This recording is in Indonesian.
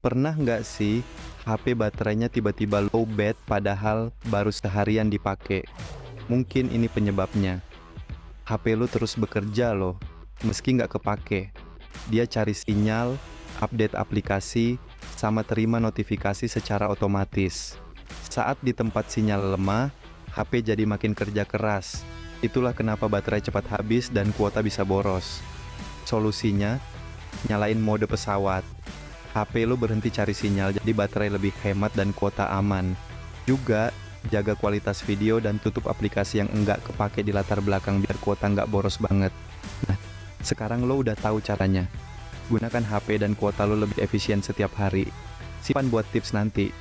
Pernah nggak sih HP baterainya tiba-tiba lowbat padahal baru seharian dipakai? Mungkin ini penyebabnya. HP lu terus bekerja loh, meski nggak kepake. Dia cari sinyal, update aplikasi, sama terima notifikasi secara otomatis. Saat di tempat sinyal lemah, HP jadi makin kerja keras. Itulah kenapa baterai cepat habis dan kuota bisa boros. Solusinya, nyalain mode pesawat. HP lu berhenti cari sinyal, jadi baterai lebih hemat dan kuota aman. Juga, jaga kualitas video dan tutup aplikasi yang enggak kepake di latar belakang biar kuota nggak boros banget. Nah, sekarang lo udah tahu caranya. Gunakan HP dan kuota lo lebih efisien setiap hari. Simpan buat tips nanti.